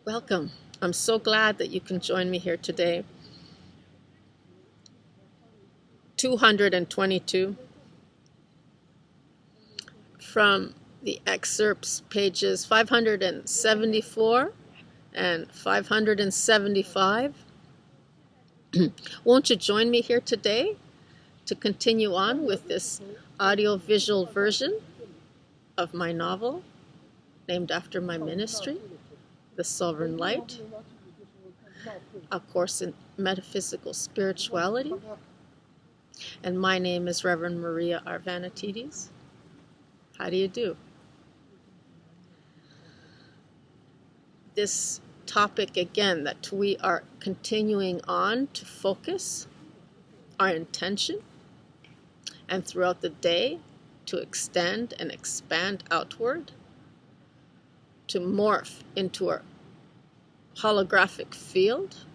Welcome. I'm so glad that you can join me here today. 222 from the excerpts, pages 574 and 575. Won't you join me here today to continue on with this audio-visual version of my novel named after my ministry, The Sovereign Light, a course in metaphysical spirituality. And my name is Reverend Maria Arvanitides. How do you do? This topic again that we are continuing on to focus our intention and throughout the day to extend and expand outward, to morph into our holographic field,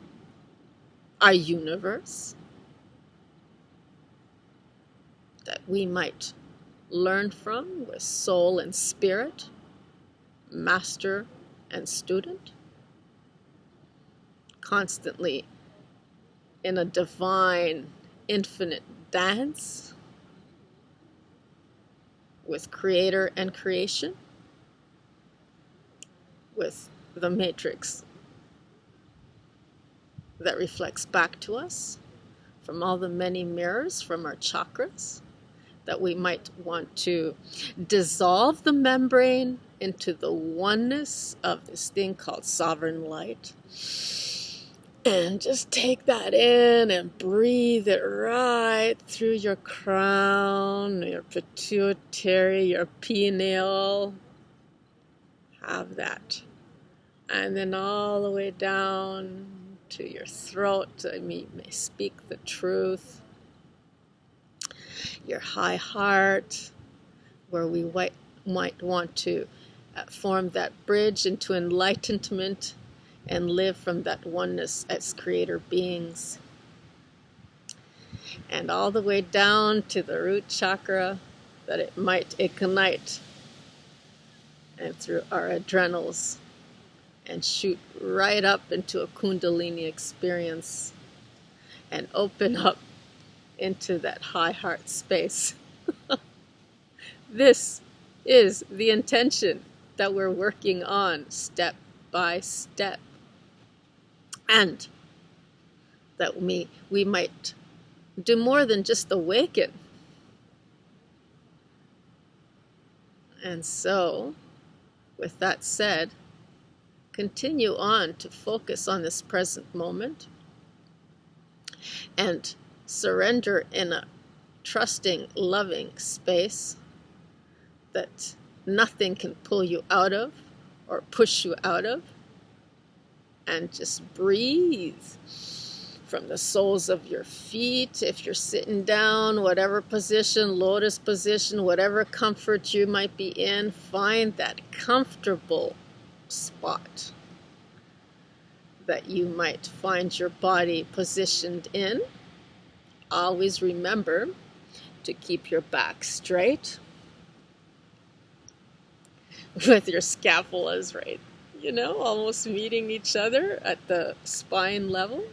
our universe, that we might learn from with soul and spirit, master and student, constantly in a divine, infinite dance with creator and creation, with the matrix that reflects back to us from all the many mirrors from our chakras, that we might want to dissolve the membrane into the oneness of this thing called sovereign light. And just take that in and breathe it right through your crown, your pituitary, your pineal. Have that. And then all the way down to your throat, you may speak the truth. Your high heart, where we might want to form that bridge into enlightenment and live from that oneness as creator beings. And all the way down to the root chakra, that it might ignite and through our adrenals and shoot right up into a kundalini experience and open up into that high heart space. This is the intention that we're working on step by step. And that we might do more than just awaken. And so, with that said, continue on to focus on this present moment and surrender in a trusting, loving space that nothing can pull you out of or push you out of. And just breathe from the soles of your feet. If you're sitting down, whatever position, lotus position, whatever comfort you might be in, find that comfortable spot that you might find your body positioned in. Always remember to keep your back straight with your scapulas right, almost meeting each other at the spine level.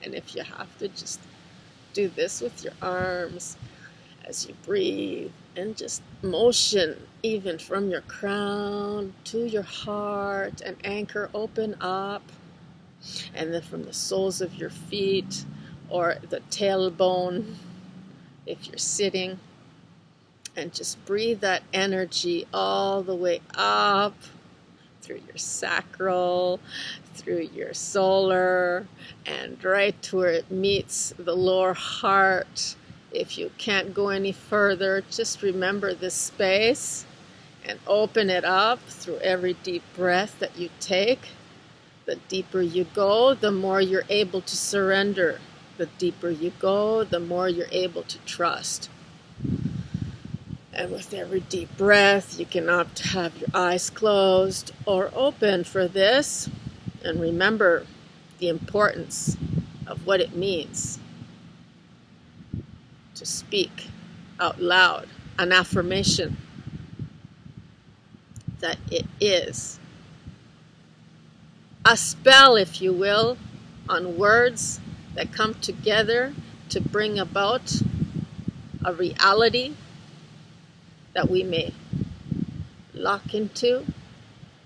And if you have to, just do this with your arms as you breathe, and just motion even from your crown to your heart, and anchor open up. And then from the soles of your feet or the tailbone, if you're sitting, and just breathe that energy all the way up through your sacral, through your solar, and right to where it meets the lower heart. If you can't go any further, just remember this space and open it up through every deep breath that you take. The deeper you go, the more you're able to surrender. The deeper you go, the more you're able to trust. And with every deep breath, you can opt to have your eyes closed or open for this. And remember the importance of what it means to speak out loud an affirmation that it is a spell, if you will, on words that come together to bring about a reality that we may lock into,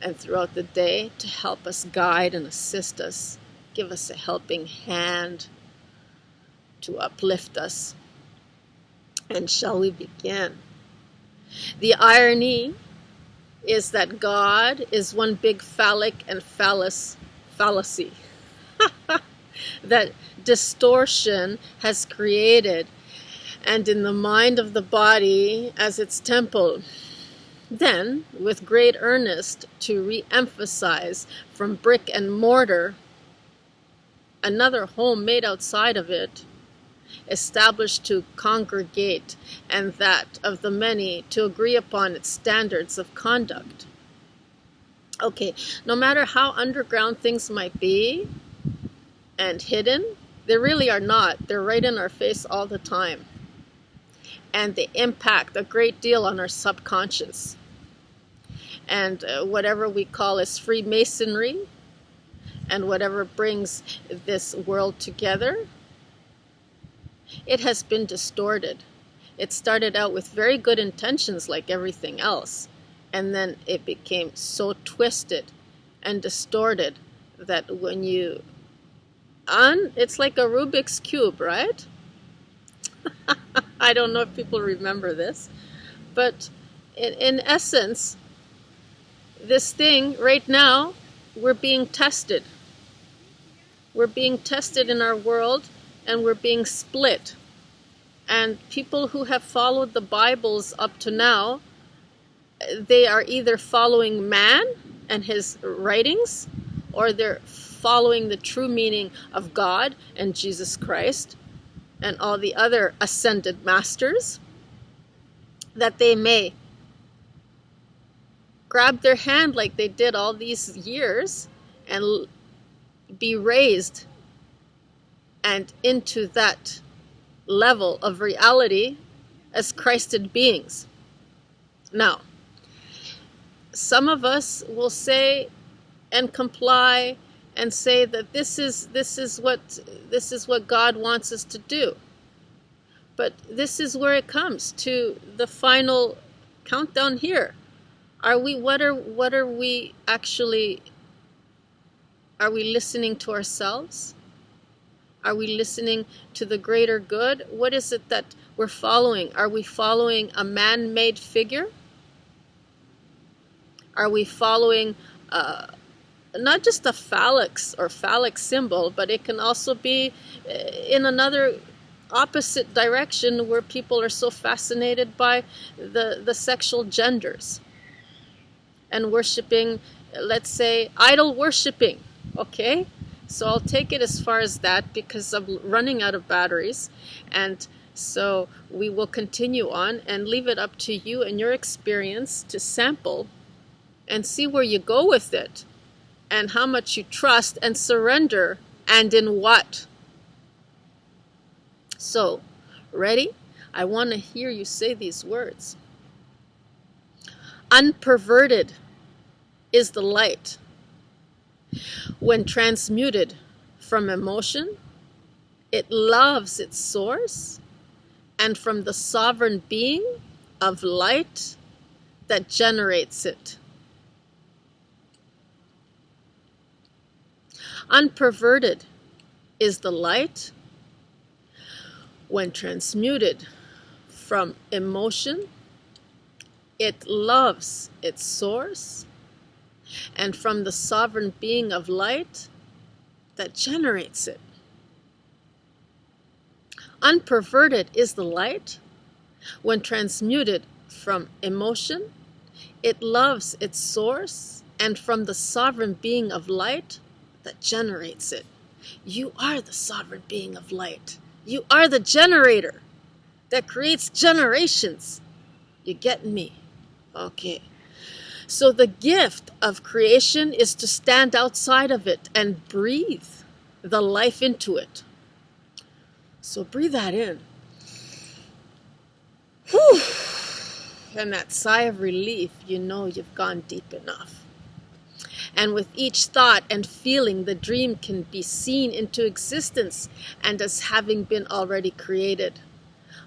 and throughout the day to help us guide and assist us, give us a helping hand to uplift us. And shall we begin? The irony is that God is one big phallic and fallacy that distortion has created, and in the mind of the body as its temple. Then, with great earnest, to re-emphasize from brick and mortar another home made outside of it, established to congregate, and that of the many to agree upon its standards of conduct. Okay, no matter how underground things might be and hidden, they really are not. They're right in our face all the time. And they impact a great deal on our subconscious. And whatever we call as Freemasonry, and whatever brings this world together, it has been distorted. It started out with very good intentions like everything else, and then it became so twisted and distorted that when you it's like a Rubik's Cube, right? I don't know if people remember this, but in essence, this thing right now, we're being tested. We're being tested in our world, and we're being split. And people who have followed the Bibles up to now, they are either following man and his writings, or they're following the true meaning of God and Jesus Christ and all the other ascended masters, that they may grab their hand like they did all these years and be raised and into that level of reality as Christed beings. Now, some of us will say and comply and say that this is what God wants us to do. But this is where it comes to the final countdown here. What are we actually, are we listening to ourselves? Are we listening to the greater good? What is it that we're following? Are we following a man-made figure? Are we following not just a phallic symbol, but it can also be in another opposite direction where people are so fascinated by the sexual genders and worshiping, let's say, idol worshiping, okay? So I'll take it as far as that because I'm running out of batteries. And so we will continue on and leave it up to you and your experience to sample and see where you go with it and how much you trust and surrender and in what. So, ready? I want to hear you say these words. Unperverted is the light. When transmuted from emotion, it loves its source, and from the sovereign being of light that generates it. Unperverted is the light. When transmuted from emotion, it loves its source, and from the sovereign being of light that generates it. Unperverted is the light. When transmuted from emotion, it loves its source, and from the sovereign being of light that generates it. You are the sovereign being of light. You are the generator that creates generations. You get me? Okay. So the gift of creation is to stand outside of it and breathe the life into it. So breathe that in. Whew. And that sigh of relief, you know you've gone deep enough. And with each thought and feeling, the dream can be seen into existence and as having been already created.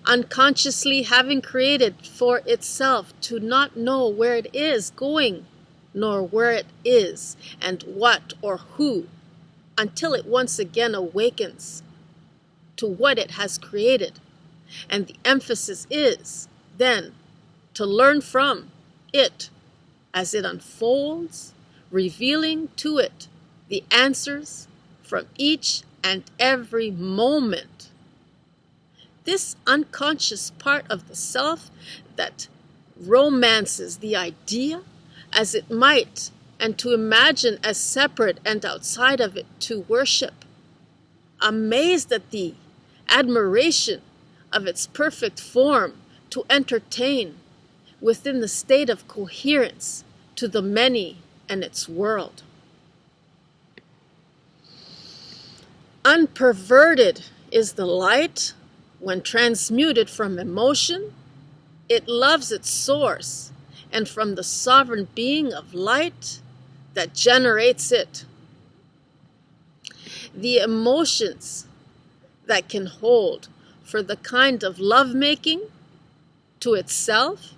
Unconsciously having created for itself to not know where it is going, nor where it is, and what or who, until it once again awakens to what it has created. And the emphasis is, then, to learn from it as it unfolds, revealing to it the answers from each and every moment. This unconscious part of the self that romances the idea as it might, and to imagine as separate and outside of it, to worship, amazed at the admiration of its perfect form, to entertain within the state of coherence to the many and its world. Unperverted is the light when transmuted from emotion. It loves its source, and from the sovereign being of light that generates it. The emotions that can hold for the kind of lovemaking to itself,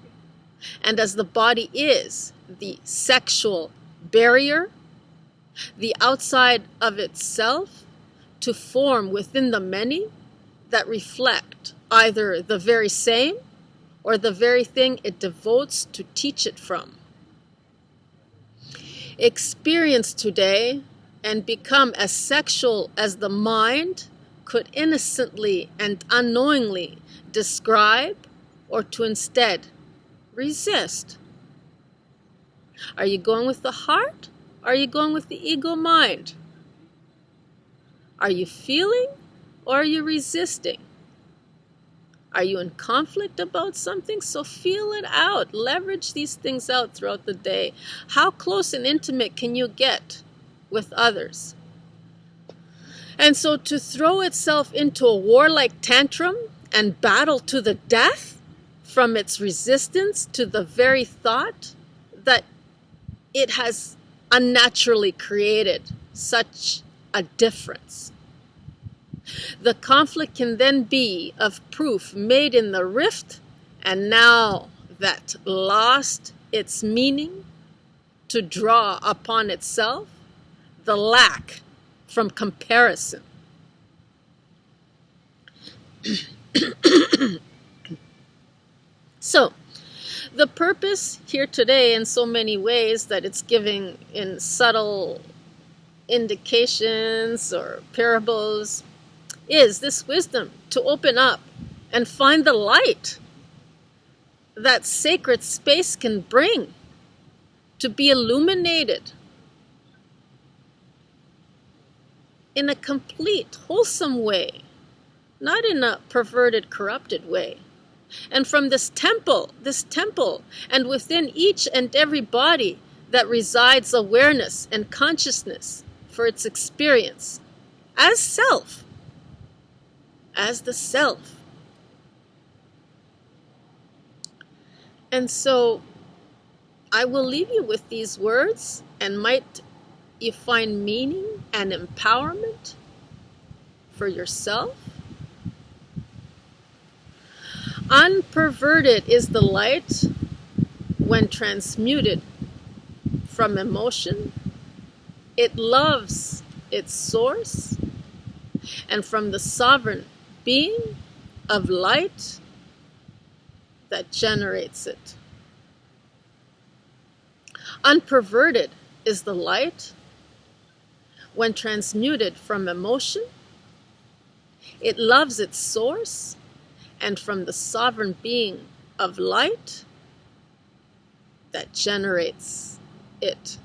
and as the body is the sexual barrier, the outside of itself to form within the many that reflect either the very same or the very thing it devotes to teach it from. Experience today and become as sexual as the mind could innocently and unknowingly describe, or to instead resist. Are you going with the heart? Or are you going with the ego mind? Are you feeling, or are you resisting? Are you in conflict about something? So feel it out. Leverage these things out throughout the day. How close and intimate can you get with others? And so to throw itself into a warlike tantrum and battle to the death from its resistance to the very thought that it has unnaturally created such a difference. The conflict can then be of proof made in the rift, and now that lost its meaning, to draw upon itself the lack from comparison. So, the purpose here today, in so many ways that it's giving in subtle indications or parables, is this wisdom to open up and find the light that sacred space can bring, to be illuminated in a complete, wholesome way, not in a perverted, corrupted way. And from this temple, and within each and every body that resides awareness and consciousness for its experience as self, as the self. And so I will leave you with these words, and might you find meaning and empowerment for yourself. Unperverted is the light when transmuted from emotion. It loves its source, and from the sovereign being of light that generates it. Unperverted is the light when transmuted from emotion. It loves its source, and from the sovereign being of light that generates it.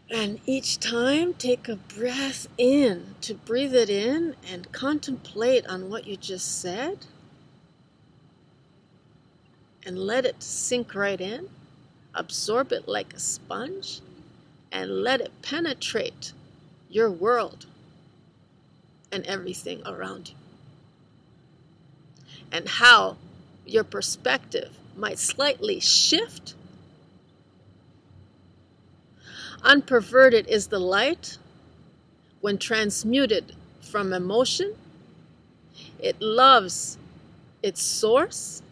And each time, take a breath in to breathe it in and contemplate on what you just said. And let it sink right in. Absorb it like a sponge. And let it penetrate your world and everything around you. And how your perspective might slightly shift Unperverted is the light. When transmuted from emotion, it loves its source,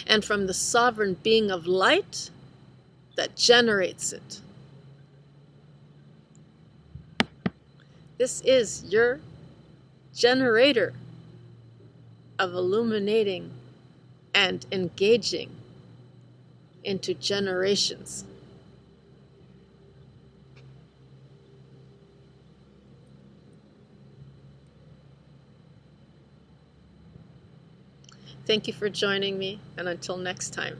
and from the sovereign being of light that generates it. This is your generator of illuminating and engaging into generations. Thank you for joining me, and until next time.